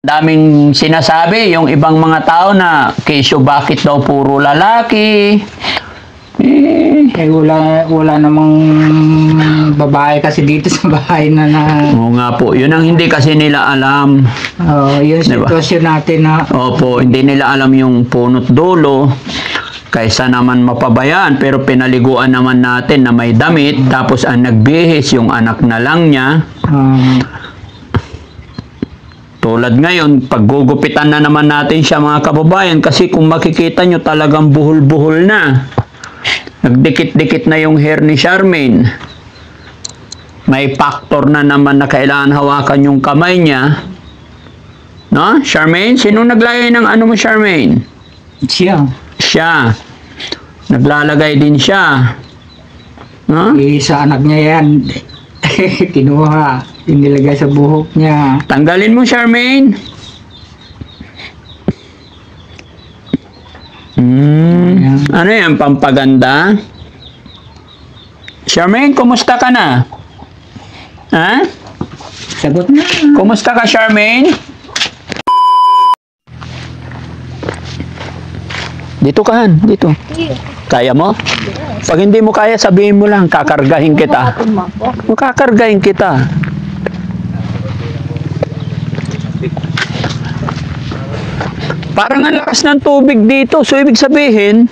Daming sinasabi yung ibang mga tao na, Kesyo, bakit daw puro lalaki? Wala namang babae kasi dito sa bahay na Oo nga po, yun ang hindi kasi nila alam. yung Diba? sitwasyon natin na Opo, hindi nila alam yung punot dulo. Kaysa naman mapabayaan, pero pinaliguan naman natin na may damit, tapos ang nagbihis yung anak na lang niya. Tulad ngayon, paggugupitan na naman natin siya mga kababayan, kasi kung makikita nyo talagang buhol-buhol na. Nagdikit-dikit na yung hair ni Charmaine. May factor na naman na kailangan hawakan yung kamay niya. No? Charmaine? Sino naglagay ng ano mo, Charmaine? siya. Siya. Naglalagay din siya. No? Sa anak niya yan, kinuha, inilagay sa buhok niya. Tanggalin mo, Charmaine. Ano yan? Pampaganda? Charmaine, kumusta ka na? Ha? Sagot na. Kumusta ka, Charmaine? Dito ka, Han. Dito. Kaya mo? Pag hindi mo kaya, sabihin mo lang. Kakargahin kita. Kakargahin kita. Parang ang lakas ng tubig dito. So, ibig sabihin,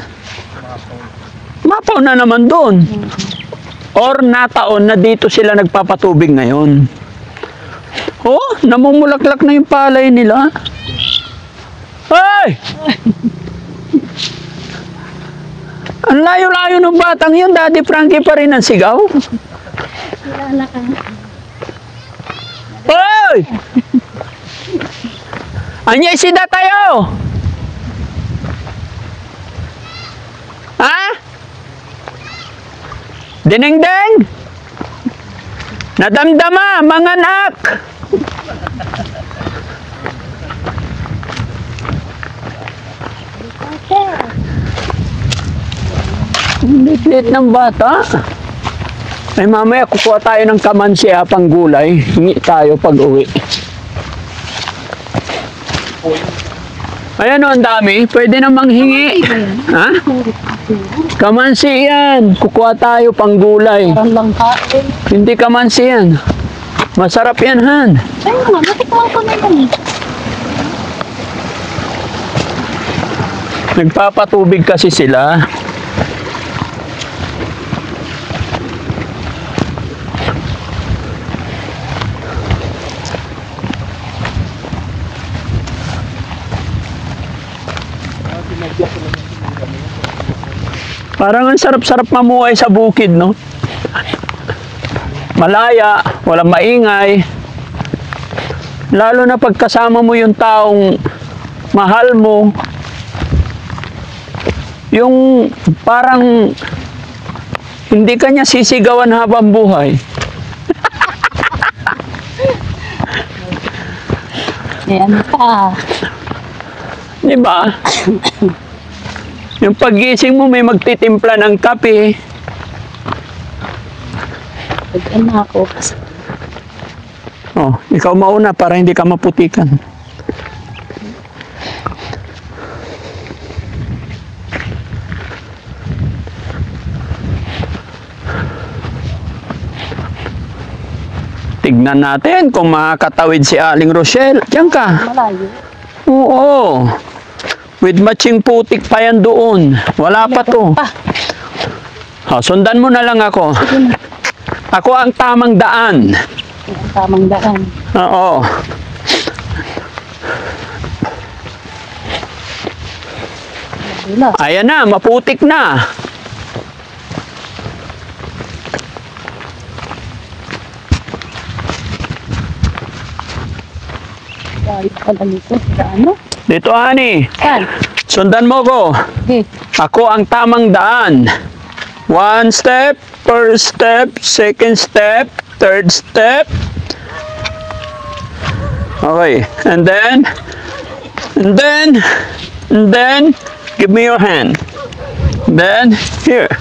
mapaw na naman doon. Or nataon na dito sila nagpapatubig ngayon. Oh, namumulaklak na yung palay nila. Ay! Ang layo-layo ng batang yun. Daddy Frankie pa rin ang sigaw. Ay! Anyay sida tayo! Ha? Dinengdeng! Nadamdama, mga anak! Ang lit-lit ng bata. Ay mamaya kukuha tayo ng kamansiya pang gulay. Hingi tayo pag uwi. Ayan o, ang dami. Pwede namang hingi. Ha? Kamansi yan. Kukuha tayo pang gulay. Hindi kamansi yan. Masarap yan, Han. Ay, nga, natikman ko na yan. Nagpapatubig kasi sila. Parang ang sarap-sarap mamuhay sa bukid, no? Malaya, walang maingay. Lalo na pagkasama mo yung taong mahal mo. Yung parang hindi ka niya sisigawan habang buhay. Ayan pa. Di ba? Yung paggising mo, may magtitimpla ng kape. Pag-an ako. Oh, ikaw mauna para hindi ka maputikan. Tignan natin kung makakatawid si Aling Rochelle. Diyan ka. Malayo. Oo. With matching putik pa yan doon. Wala pa to. Oh, sundan mo na lang ako. Ako ang tamang daan. Ang tamang daan. Oo. Madulas. Ayan na, maputik na. Dahil pala nito. Sa ano? Dito, honey. Saan? Sundan mo ko. Okay. Ako ang tamang daan. One step, first step, second step, third step. Okay. And then, give me your hand. Then, here.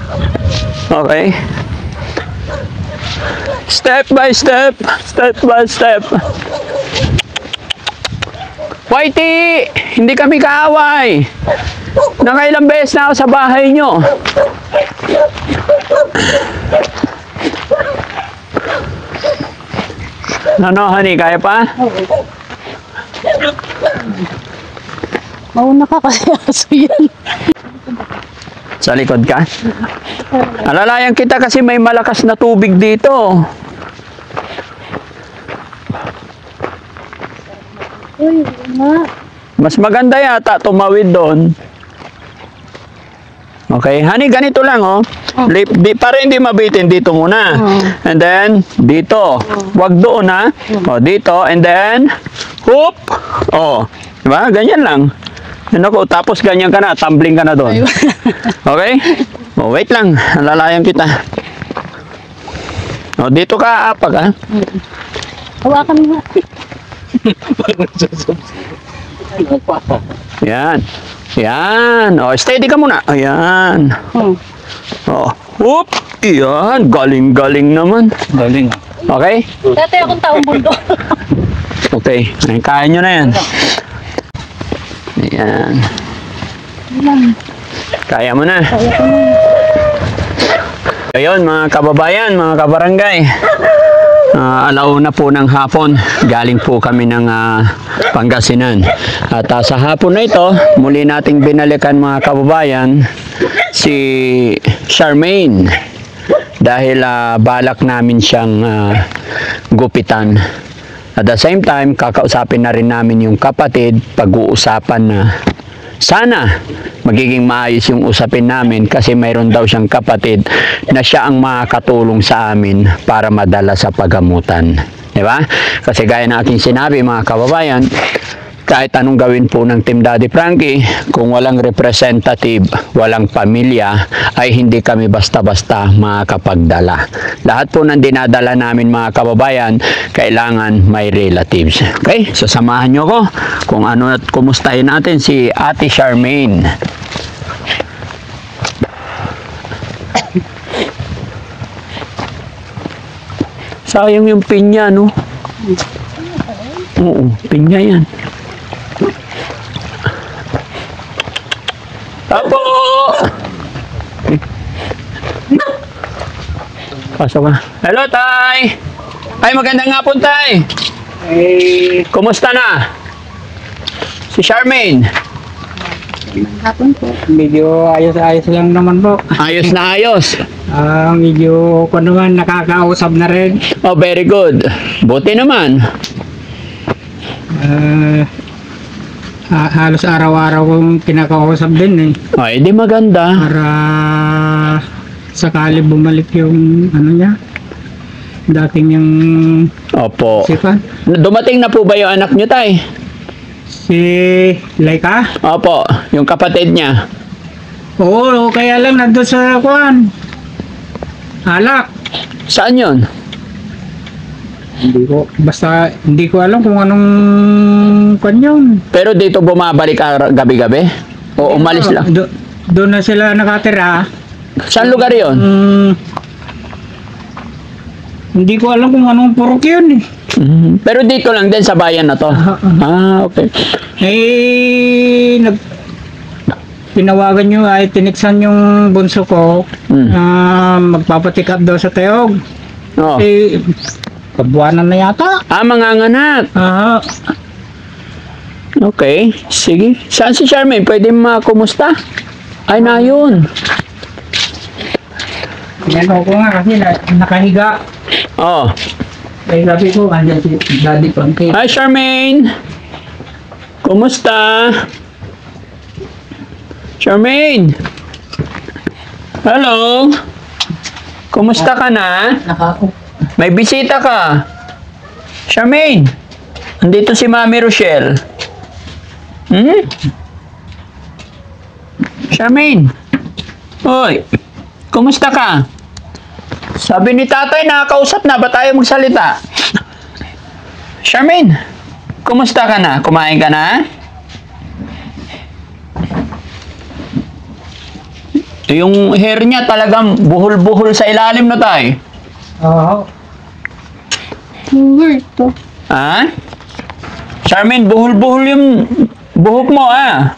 Okay. Step by step, step by step. Whitey! Hindi kami kaaway. Nakailang beses na ako sa bahay nyo. Ano, honey? Kaya pa? Mauna ka kasi aso yan. Sa likod ka? Alalayan kita kasi may malakas na tubig dito. Uy, nga. Mas maganda yata tumawid doon. Okay, honey, ganito lang oh. Para hindi mabitin, dito muna. And then, dito. Wag doon ha. Oh, dito. And then, whoop. Oh, diba? Ganyan lang. Yan ako, tapos ganyan ka na, tumbling ka na doon. Okay? Oh, wait lang. Alalayan kita. Oh, dito ka apag ha. Hawakan mo nga. Yan. Yan. Oh, steady ka muna. Ayan. Oh. Whoop. Yan. Galing-galing naman. Galing. Okay? Dati akong taong bundo. Okay. Ay, kaya nyo na yan. Ayan. Kaya mo na. Ayun, mga kababayan, mga kabarangay. Alauna po ng hapon, galing po kami ng Pangasinan. At sa hapon na ito, muli nating binalikan mga kababayan si Charmaine dahil balak namin siyang gupitan. At the same time, kakausapin na rin namin yung kapatid, pag-uusapan na sana magiging maayos yung usapin namin kasi mayroon daw siyang kapatid na siya ang makakatulong sa amin para madala sa pagamutan. Diba? Kasi gaya na aking sinabi mga kababayan, kahit anong gawin po ng Team Daddy Frankie, kung walang representative, walang pamilya, ay hindi kami basta-basta makakapagdala. Lahat po ng dinadala namin mga kababayan, kailangan may relatives. Okay? So samahan nyo ko kung ano at kumustahin natin si Ate Charmaine. Sayang yung pinya, no? Oo, pinya yan. Apo! Pasok ka. Hello, Tay! Ay, magandang hapon, Tay! Eh, Kumusta na? Si Charmaine? Hapon po. medyo ayos-ayos lang naman po. Ayos na ayos. Medyo kung naman nakakausap na rin. Oh, very good. Buti naman. Halos araw-araw kong kinakausap din eh. Oh, edi maganda. Para sakali bumalik yung ano niya. Dating yung Opo. sipan. Dumating na po ba yung anak niyo, Tay? Si Laika? Opo, yung kapatid niya. Oo, kaya lang nandun sa kuan. Alak. Saan yun? Hindi ko alam kung anong kuan yun. Pero dito bumabalik gabi-gabi? O umalis lang? Doon na sila nakatira. Saan lugar yun? Hindi ko alam kung anong purok yun eh. Pero dito lang din sa bayan na to? Ah, okay. Eh, pinawagan nyo ay tiniksan yung bunso ko. Magpapatik up daw sa Teog. Oh. Eh, kabuanan na yata. Ah, manganganak. Okay, sige. Saan si Charmaine? Pwede makumusta? Ay, na yun. Yan ako nga kasi nakahiga. Oh. Eh, sabi ko, andyan si Daddy Frankie. Hi, Charmaine. Kumusta? Charmaine. Hello. Kumusta ka na? May bisita ka. Charmaine. Andito si Mami Rochelle. Charmaine. Hoy. Kumusta ka? Sabi ni tatay, nakakausap na. Ba tayo magsalita? Charmaine. Kumusta ka na? Kumain ka na? Yung hair niya talagang buhol-buhol sa ilalim na tay. Oo. Word to. Ha? Charmaine, buhol-buhol yung buhok mo, ah.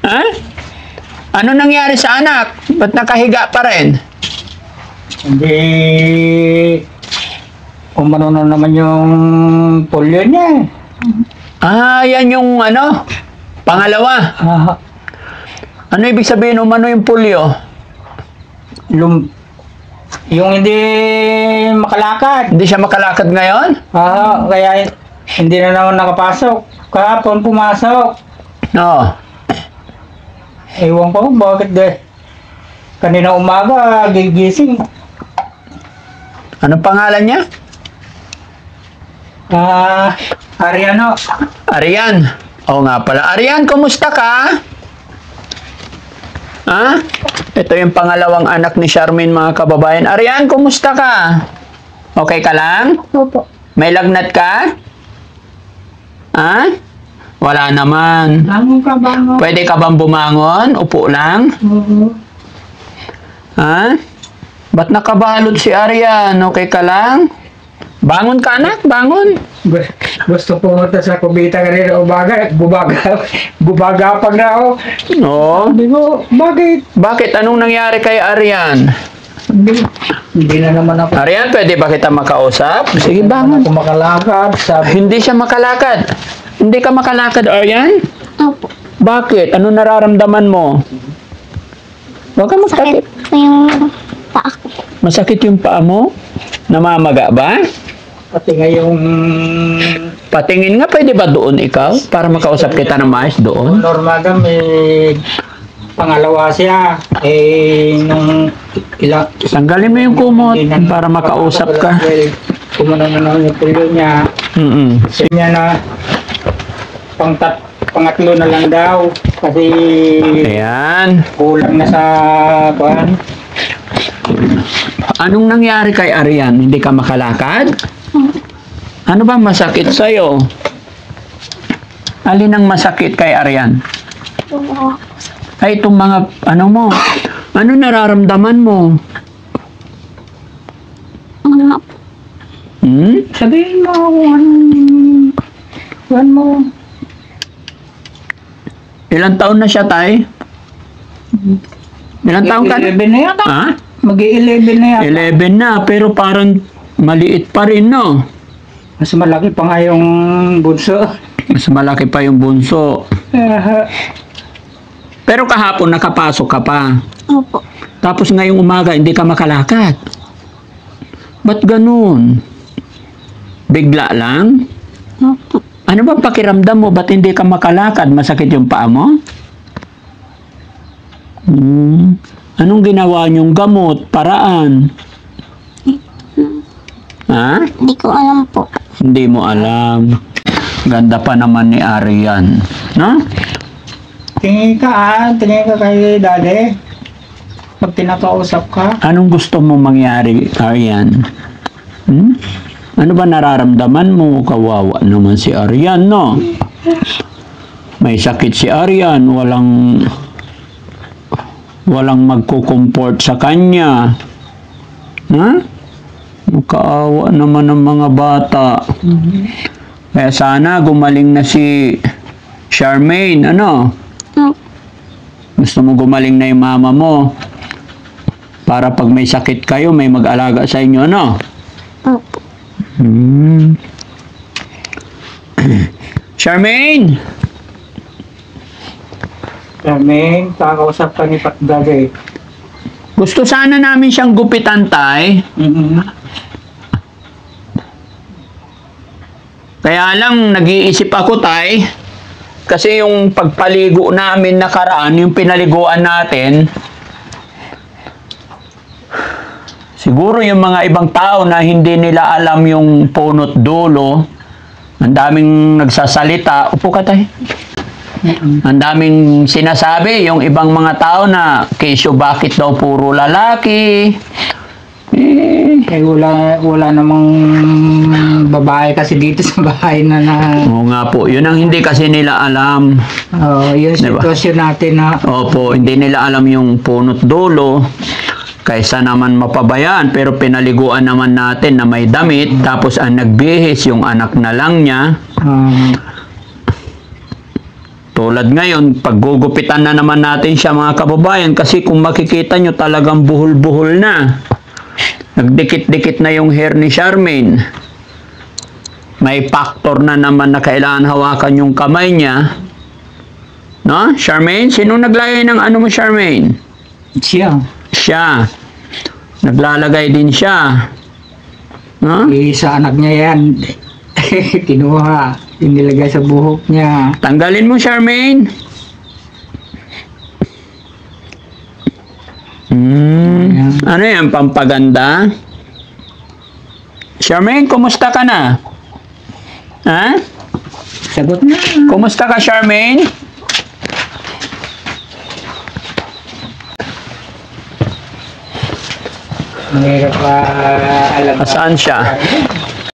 Ha? Ano nangyari sa anak? Ba't nakahiga pa rin? Hindi, umano na naman yung polio niya. Ah, yan yung ano? Pangalawa. Ah, Ano ibig sabihin umano yung polio? yung hindi makalakad. Hindi siya makalakad ngayon? Kaya hindi na naman nakapasok. Kahapon pumasok. No. Ewan ko bakit kanina umaga gigising. Anong pangalan niya? Ariano. Arian. Oo nga pala. Arian, kumusta ka? Ha? Ito yung pangalawang anak ni Charmaine, mga kababayan. Arian, kumusta ka? Okay ka lang? Opo. May lagnat ka? Ha? Wala naman. Bangon ka, bangon. Pwede ka bang bumangon? Upo lang? Oo. Ha? Ba't nakabalot si Arian? Okay ka lang? Bangon ka, anak. Bangon. Gusto pumunta sa kubita kanina umaga. Bubagapag na ako. No. Sabi ko, bakit? Bakit? Anong nangyari kay Arian? Hindi na naman ako. Arian, pwede ba kita makausap? Sige, Hindi bangon. ako makalakad. Sabi, Hindi siya makalakad. Hindi ka makalakad, Arian? Opo. Bakit? Ano nararamdaman mo? Huwag ka Sakit magtakip. po yung paa ko. Masakit yung paa mo? Namamaga ba? pati ngayong Patingin nga, pwede ba doon ikaw? Para makausap kita ng maayos doon? normal ka may pangalawa siya. Nung ilang Tanggalin mo yung kumot para makausap ka. Kumano na naman yung pulo niya. Mm-mm. Niya na pangatlo na lang daw kasi Ayan. kulang na sa kuan. Anong nangyari kay Arian? Hindi ka makalakad? Ano ba masakit sa'yo? Alin ang masakit kay Arian? Ay, itong mga, ano mo? Ano nararamdaman mo? Mga Sabihin mo kung kuan mo. Ilang taon na siya, tay? Ilang taon ka? 11 na yata. Ha? Mag-11 na yata. 11 na, pero parang maliit pa rin, no? Mas malaki pa nga yung bunso. Mas malaki pa yung bunso. Pero kahapon nakapasok ka pa. Opo. Tapos ngayong umaga hindi ka makalakad. Ba't ganun? Bigla lang? Opo. Ano ba pakiramdam mo? Ba't hindi ka makalakad? Masakit yung paa mo? Anong ginawa niyong gamot? Paraan? Ha? Hindi ko alam po. Hindi mo alam. Ganda pa naman ni Arian. No? Tingin ka kay daddy. Pag tinakausap ka. Anong gusto mo mangyari, Arian? Ano ba nararamdaman mo? Kawawa naman si Arian, no? May sakit si Arian, walang magkukumport sa kanya. Ha? Kaawa naman ng mga bata. Kaya sana gumaling na si Charmaine, ano? Opo. Gusto mo gumaling na yung mama mo? Para pag may sakit kayo, may mag-alaga sa inyo, ano? Opo. Charmaine! Carmen, kakausap ka ni Pat Daddy. Gusto sana namin siyang gupitan, tay. Kaya lang, nag-iisip ako, tay. Kasi yung pagpaligo namin nakaraan, yung pinaliguan natin, siguro yung mga ibang tao na hindi nila alam yung punot dulo, ang daming nagsasalita. Upo ka, tay. Ang daming sinasabi, yung ibang mga tao na, kesyo bakit daw puro lalaki? Wala namang babae kasi dito sa bahay na Oo nga po, yun ang hindi kasi nila alam. yung Diba? sitwasyon natin na Opo, hindi nila alam yung punot dulo. Kaysa naman mapabayaan, pero pinaliguan naman natin na may damit, tapos ang nagbihis yung anak na lang niya. Tulad ngayon, paggugupitan na naman natin siya mga kababayan, kasi kung makikita nyo talagang buhol-buhol na. Nagdikit-dikit na yung hair ni Charmaine. May factor na naman na kailangan hawakan yung kamay niya. No? Charmaine? Sino naglagay ng ano mo, Charmaine? Siya. Siya. Naglalagay din siya. No? Sa anak niya yan. Kinuha. Inilagay sa buhok niya. Tanggalin mo, Charmaine. Ano yan? Pampaganda? Charmaine, kumusta ka na? Ha? Sagot na. Kumusta ka, Charmaine? Mahirap pa alam. Saan siya?